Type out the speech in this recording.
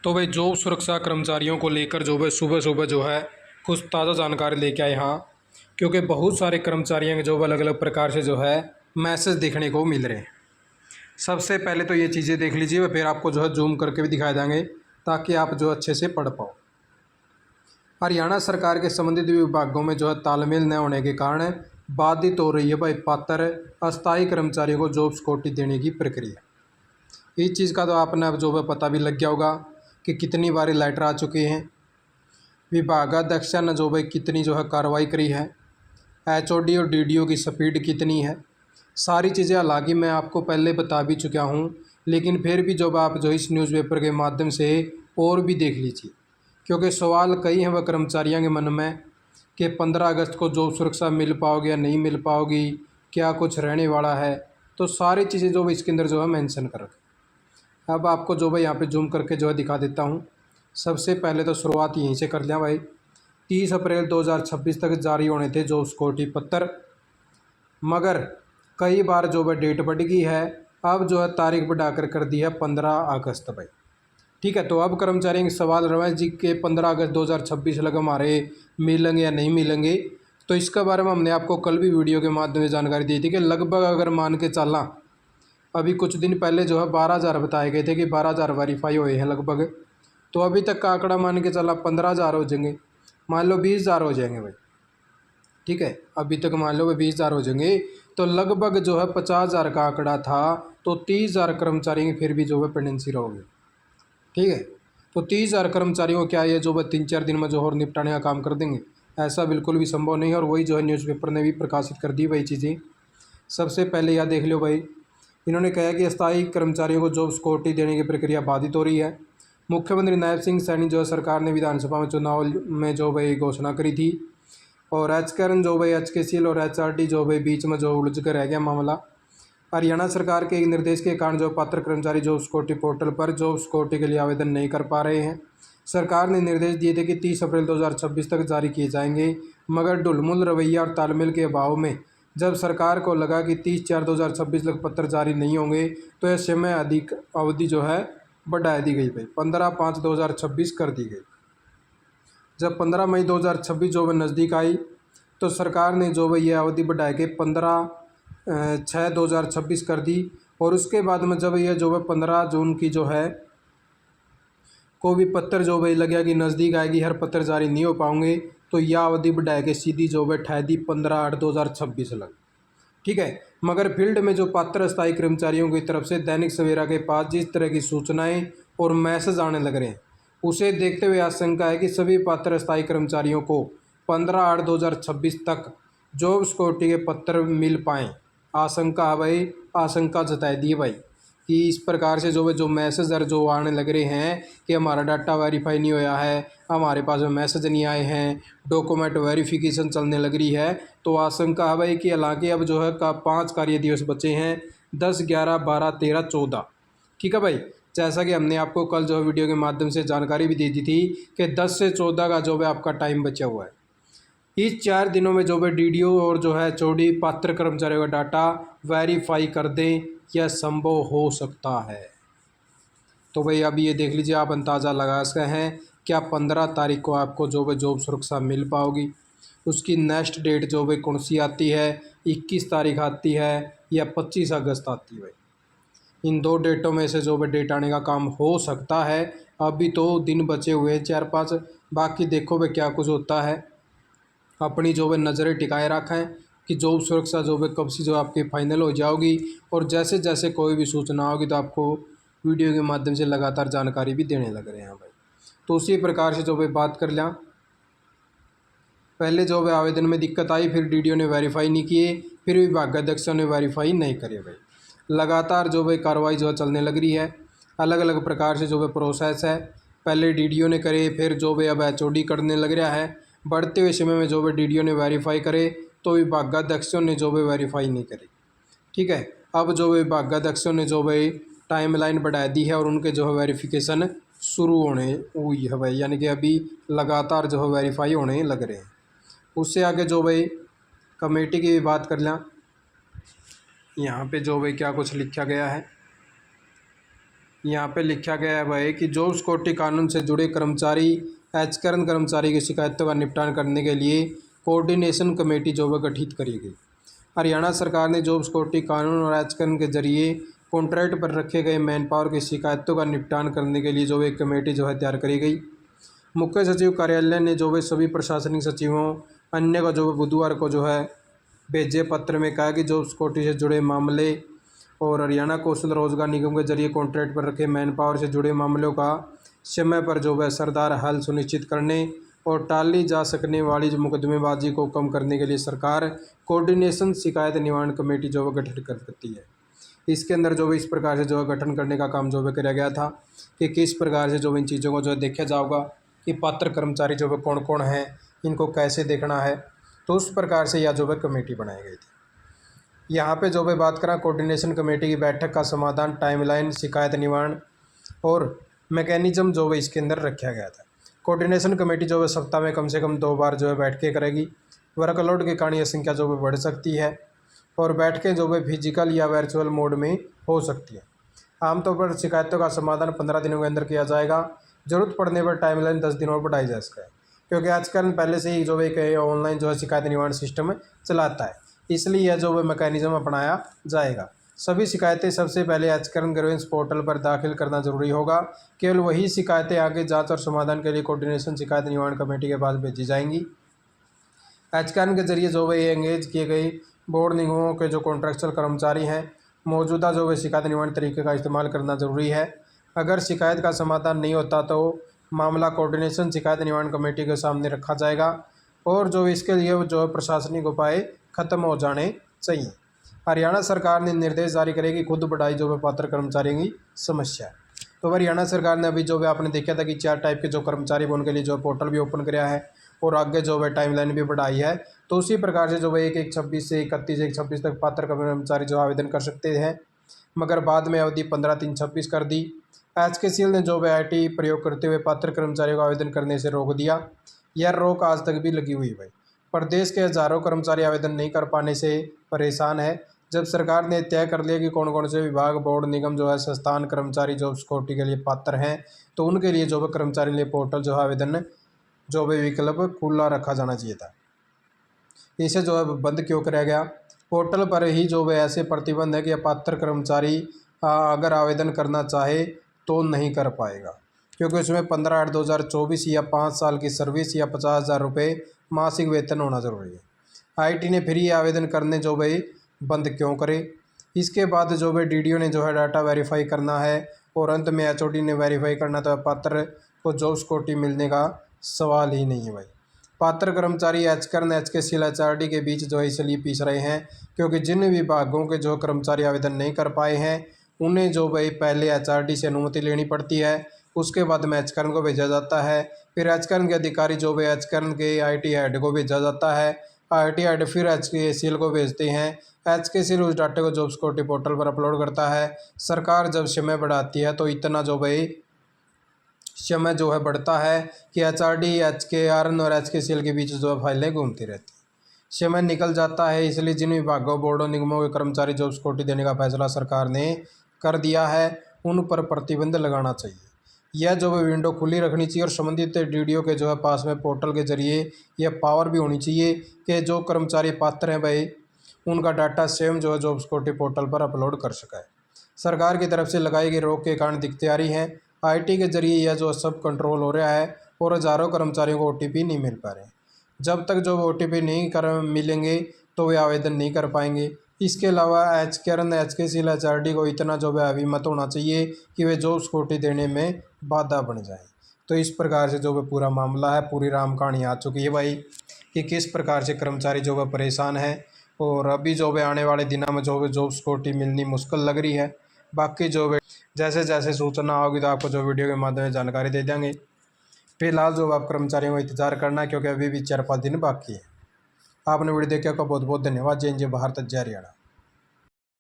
तो भाई जॉब सुरक्षा कर्मचारियों को लेकर जो है सुबह सुबह जो है कुछ ताज़ा जानकारी लेके आए यहाँ। क्योंकि बहुत सारे कर्मचारियों के जो अलग अलग प्रकार से जो है मैसेज देखने को मिल रहे हैं। सबसे पहले तो ये चीज़ें देख लीजिए, फिर आपको जो है जूम करके भी दिखाए देंगे ताकि आप जो अच्छे से पढ़ पाओ। हरियाणा सरकार के संबंधित विभागों में जो है तालमेल न होने के कारण बाधित हो रही है भाई पात्र अस्थायी कर्मचारियों को जॉब सिक्योरिटी देने की प्रक्रिया। इस चीज़ का तो आपने अब जो है पता भी लग गया होगा कि कितनी बारी लेटर आ चुके हैं, विभागाध्यक्ष ने जो भाई कितनी जो है कार्रवाई करी है, एचओडी और डीडीओ की स्पीड कितनी है, सारी चीज़ें हालांकि मैं आपको पहले बता भी चुका हूँ, लेकिन फिर भी जब आप जो इस न्यूज़पेपर के माध्यम से और भी देख लीजिए, क्योंकि सवाल कई हैं वह कर्मचारियों के मन में कि 15 अगस्त को जॉब सुरक्षा मिल पाओगी या नहीं मिल पाओगी, क्या कुछ रहने वाला है। तो सारी चीज़ें जो इसके अंदर जो है मेंशन कर रखें। अब आपको जो भाई यहाँ पे जूम करके जो है दिखा देता हूँ। सबसे पहले तो शुरुआत यहीं से कर लिया भाई। 30 अप्रैल 2026 तक जारी होने थे जॉब सिक्योरिटी पत्र, मगर कई बार जो है डेट बढ़ गई है। अब जो है तारीख बढ़ाकर कर दी है 15 अगस्त भाई। ठीक है, तो अब कर्मचारियों के सवाल रमेश जी के 15 अगस्त 2026 लग हमारे मिलेंगे या नहीं मिलेंगे। तो इसके बारे में हमने आपको कल भी वीडियो के माध्यम से जानकारी दी थी कि लगभग अगर मान के चलना, अभी कुछ दिन पहले जो है 12,000 बताए गए थे कि 12,000 वेरीफाई हुए हैं लगभग। तो अभी तक का आंकड़ा मान के चला 15,000 हो जाएंगे, मान लो 20,000 हो जाएंगे भाई। ठीक है, अभी तक मान लो 20,000 हो जाएंगे, तो लगभग जो है 50,000 का आंकड़ा था। तो 30,000 कर्मचारी फिर भी जो है पेंडेंसी रहोगे। ठीक है, तो 30,000 कर्मचारियों को क्या ये जो है 3-4 दिन में जो और निपटाने का काम कर देंगे? ऐसा बिल्कुल भी संभव नहीं है। और वही जो है न्यूज़पेपर ने भी प्रकाशित कर दी वही चीज़ें। सबसे पहले यह देख लो भाई, इन्होंने कहा कि अस्थायी कर्मचारियों को जॉब सिक्योरिटी देने की प्रक्रिया बाधित हो रही है। मुख्यमंत्री नायब सिंह सैनी जो है सरकार ने विधानसभा में चुनाव में जो भाई घोषणा करी थी, और एचकरण जो भाई HKCL और HRD जो भाई बीच में जो उलझ कर रह गया मामला। हरियाणा सरकार के निर्देश के कारण जो पात्र कर्मचारी जॉब सिक्योरिटी पोर्टल पर जॉब सिक्योरिटी के लिए आवेदन नहीं कर पा रहे हैं। सरकार ने निर्देश दिए थे कि 30 अप्रैल 2026 तक जारी किए जाएंगे, मगर ढुलमुल रवैया और तालमेल के अभाव में जब सरकार को लगा कि 30/4/2026 तक पत्र जारी नहीं होंगे, तो यह समय अधिक अवधि जो है बढ़ा दी गई भाई, 15/5/2026 कर दी गई। जब 15 मई 2026 जो है नज़दीक आई, तो सरकार ने जो है ये अवधि बढ़ा के 15/6/2026 कर दी। और उसके बाद में जब यह जो है 15 जून की जो है को भी पत्र जो भाई लगे कि नज़दीक आएगी, हर पत्र जारी नहीं हो पाएंगे, तो यह अवधि बढ़ा के सीधी जो है ठह दी 15/8/2026 लग। ठीक है, मगर फील्ड में जो पात्र स्थायी कर्मचारियों की तरफ से दैनिक सवेरा के पास जिस तरह की सूचनाएं और मैसेज आने लग रहे हैं, उसे देखते हुए आशंका है कि सभी पात्र स्थायी कर्मचारियों को 15/8/2026 तक जॉब सिक्योरिटी के पत्र मिल पाएँ। आशंका है भाई, आशंका जताई दी है भाई कि इस प्रकार से जो मैसेज जो आने लग रहे हैं कि हमारा डाटा वेरीफाई नहीं होया है, हमारे पास में मैसेज नहीं आए हैं, डॉक्यूमेंट वेरिफिकेशन चलने लग रही है। तो आशंका है भाई कि हालांकि अब जो है 5 कार्य दिवस बचे हैं, 10, 11, 12, 13, 14। ठीक है भाई, जैसा कि हमने आपको कल जो है वीडियो के माध्यम से जानकारी भी दे दी थी कि 10 से 14 का जो है आपका टाइम बचा हुआ है। इस 4 दिनों में जो है डीडीओ और जो है एचओडी पात्र कर्मचारियों का डाटा वेरीफाई कर दें, यह संभव हो सकता है। तो भाई अभी ये देख लीजिए, आप अंदाज़ा लगा सकते हैं क्या 15 तारीख को आपको जो है जॉब सुरक्षा मिल पाओगी। उसकी नेक्स्ट डेट जो है कौन सी आती है, 21 तारीख आती है या 25 अगस्त आती है भाई। इन 2 डेटों में से जो है डेट आने का काम हो सकता है। अभी तो दिन बचे हुए हैं 4-5, बाकी देखो भाई क्या कुछ होता है। अपनी जो है नज़रें टिकाए रखें कि जॉब सुरक्षा जो है कब से जो आपकी फाइनल हो जाओगी। और जैसे जैसे कोई भी सूचना होगी तो आपको वीडियो के माध्यम से लगातार जानकारी भी देने लग रहे हैं भाई। तो उसी प्रकार से जो है बात कर लिया, पहले जो है आवेदन में दिक्कत आई, फिर डीडीओ ने वेरीफाई नहीं किए, फिर विभागाध्यक्षों ने वेरीफाई नहीं करे भाई। लगातार जो है कार्रवाई जो है चलने लग रही है। अलग अलग प्रकार से जो है प्रोसेस है, पहले डीडीओ ने करे, फिर जो है अब एचओडी करने लग रहा है। बढ़ते हुए समय में जो है डीडीओ ने वेरीफाई करे, तो विभागाध्यक्षों ने जो है वेरीफाई नहीं करी। ठीक है, अब जो है विभागाध्यक्षों ने जो है टाइमलाइन बढ़ा दी है और उनके जो है वेरिफिकेशन शुरू होने हुई है भाई, यानी कि अभी लगातार जो है वेरीफाई होने लग रहे हैं। उससे आगे जो भाई कमेटी की भी बात कर लें, यहाँ पे जो भाई क्या कुछ लिखा गया है। यहाँ पे लिखा गया है भाई कि जॉब सिक्योरिटी कानून से जुड़े कर्मचारी एचकरण कर्मचारी की शिकायतों का निपटान करने के लिए कोऑर्डिनेशन कमेटी जो है गठित करी गई। हरियाणा सरकार ने जॉब सिक्योरिटी कानून और एचकरण के जरिए कॉन्ट्रैक्ट पर रखे गए मैन पावर की शिकायतों का निपटान करने के लिए जो एक कमेटी जो है तैयार करी गई। मुख्य सचिव कार्यालय ने जो है सभी प्रशासनिक सचिवों अन्य को जो है बुधवार को जो है भेजे पत्र में कहा कि जॉब सिक्योरिटी से जुड़े मामले और हरियाणा कौशल रोजगार निगम के जरिए कॉन्ट्रैक्ट पर रखे मैन पावर से जुड़े मामलों का समय पर जो है असरदार हल सुनिश्चित करने और टाली जा सकने वाली जो मुकदमेबाजी को कम करने के लिए सरकार कोऑर्डिनेशन शिकायत निवारण कमेटी जो है गठित करती है। इसके अंदर जो है इस प्रकार से जो है गठन करने का काम जो है किया गया था कि किस प्रकार से जो इन चीज़ों को जो है देखा जाएगा कि पात्र कर्मचारी जो है कौन कौन है, इनको कैसे देखना है, तो उस प्रकार से यह जो है कमेटी बनाई गई थी। यहाँ पे जो है बात करें कोऑर्डिनेशन कमेटी की बैठक का समाधान, टाइमलाइन, शिकायत निवारण और मैकेनिज्म जो है इसके अंदर रखा गया था। कोऑर्डिनेशन कमेटी जो है सप्ताह में कम से कम 2 बार जो है बैठकें करेगी। वर्कलोड के कारण यह संख्या जो है बढ़ सकती है और बैठकें जो है फिजिकल या वर्चुअल मोड में हो सकती है। आमतौर पर शिकायतों का समाधान 15 दिनों के अंदर किया जाएगा। जरूरत पड़ने पर टाइमलाइन 10 दिन और बढ़ाई जा सकता है, क्योंकि आजकल पहले से ही जो है ऑनलाइन जो है शिकायत निवारण सिस्टम चलाता है, इसलिए यह जो है मैकेनिज्म अपनाया जाएगा। सभी शिकायतें सबसे पहले एचकरण ग्रीवेंस पोर्टल पर दाखिल करना जरूरी होगा। केवल वही शिकायतें आगे जांच और समाधान के लिए कोऑर्डिनेशन शिकायत निवारण कमेटी के पास भेजी जाएंगी। एचकरण के जरिए जो है एंगेज किए गए बोर्ड निगमों के जो कॉन्ट्रैक्चुअल कर्मचारी हैं, मौजूदा जो है शिकायत निवारण तरीके का इस्तेमाल करना जरूरी है। अगर शिकायत का समाधान नहीं होता तो मामला कोऑर्डिनेशन शिकायत निवारण कमेटी के सामने रखा जाएगा और जो इसके लिए जो प्रशासनिक उपाय खत्म हो जाने चाहिए। हरियाणा सरकार ने निर्देश जारी करेगी खुद बढ़ाई जो है पात्र कर्मचारियों की समस्या। तो हरियाणा सरकार ने अभी जो है आपने देखा था कि 4 टाइप के जो कर्मचारी उनके लिए जो पोर्टल भी ओपन कराया है और आगे जो है टाइमलाइन भी बढ़ाई है। तो उसी प्रकार से जो है 1/1/26 से 31/1/26 तक पात्र कर्मचारी जो आवेदन कर सकते हैं, मगर बाद में अवधि 15/3/26 कर दी। एचकेसीएल ने जो है IT प्रयोग करते हुए पात्र कर्मचारियों को आवेदन करने से रोक दिया। यह रोक आज तक भी लगी हुई है। प्रदेश के हजारों कर्मचारी आवेदन नहीं कर पाने से परेशान है। जब सरकार ने तय कर लिया कि कौन कौन से विभाग, बोर्ड, निगम जो है संस्थान कर्मचारी जॉब सिक्योरिटी के लिए पात्र हैं, तो उनके लिए जो है कर्मचारी लिए पोर्टल जो है आवेदन जो है विकल्प खुला रखा जाना चाहिए था। इसे जो है बंद क्यों कराया गया? पोर्टल पर ही जो है ऐसे प्रतिबंध है कि पात्र कर्मचारी अगर आवेदन करना चाहे तो नहीं कर पाएगा, क्योंकि उसमें 15/8/2024 या 5 साल की सर्विस या 50,000 रुपये मासिक वेतन होना जरूरी है। IT ने फिर ये आवेदन करने जो भाई बंद क्यों करे? इसके बाद जो है DDO ने जो है डाटा वेरीफाई करना है और अंत में HOD ने वेरीफाई करना, तो पात्र को जॉब सिक्योरिटी मिलने का सवाल ही नहीं है भाई। पात्र कर्मचारी एचकरण, HKCL, HRD के बीच जो है इसलिए पीस रहे हैं क्योंकि जिन विभागों के जो कर्मचारी आवेदन नहीं कर पाए हैं उन्हें जो भाई पहले HRD से अनुमति लेनी पड़ती है, उसके बाद में एचकरण को भेजा जाता है, फिर एचकरण के अधिकारी जो भाई एचकरण के IT हेड को भेजा जाता है, IT हेड फिर HKCL को भेजते हैं, HKCL उस डाटे को जॉब सिक्योरिटी पोर्टल पर अपलोड करता है। सरकार जब समय बढ़ाती है तो इतना जो भाई समय जो है बढ़ता है कि HRD, HKRN और HKCL के बीच जो है फाइलें घूमती रहती हैं। समय निकल जाता है, इसलिए जिन विभागों, बोर्डों, निगमों के कर्मचारी जॉब सिक्योरिटी देने का फैसला सरकार ने कर दिया है उन पर प्रतिबंध लगाना चाहिए। यह जो है विंडो खुली रखनी चाहिए और संबंधित DDO के जो है पास में पोर्टल के जरिए यह पावर भी होनी चाहिए कि जो कर्मचारी पात्र हैं भाई उनका डाटा स्वयं जो है जॉब सिक्योरिटी पोर्टल पर अपलोड कर सका है। सरकार की तरफ से लगाई गई रोक के कारण दिक्कतें आ रही हैं। IT के जरिए यह जो सब कंट्रोल हो रहा है और हज़ारों कर्मचारियों को OTP नहीं मिल पा रहे। जब तक जो OTP नहीं मिलेंगे तो वे आवेदन नहीं कर पाएंगे। इसके अलावा एचकरण, HKCL, HRD को इतना जो है अभी मत होना चाहिए कि वे जॉब सिक्योरिटी देने में बाधा बन जाए। तो इस प्रकार से जो है पूरा मामला है, पूरी राम कहानी आ चुकी है भाई कि किस प्रकार से कर्मचारी जो है परेशान है और अभी जो है आने वाले दिनों में जो है जॉब सिक्योरिटी मिलनी मुश्किल लग रही है। बाकी जो है जैसे जैसे सूचना होगी तो आपको जो वीडियो के माध्यम से जानकारी दे देंगे। फिलहाल जो आप कर्मचारियों को इंतजार करना है क्योंकि अभी भी 4-5 दिन बाकी है। आपने वीडियो देखने का बहुत बहुत धन्यवाद। जय हिंद, जय भारत, जय हरियाणा।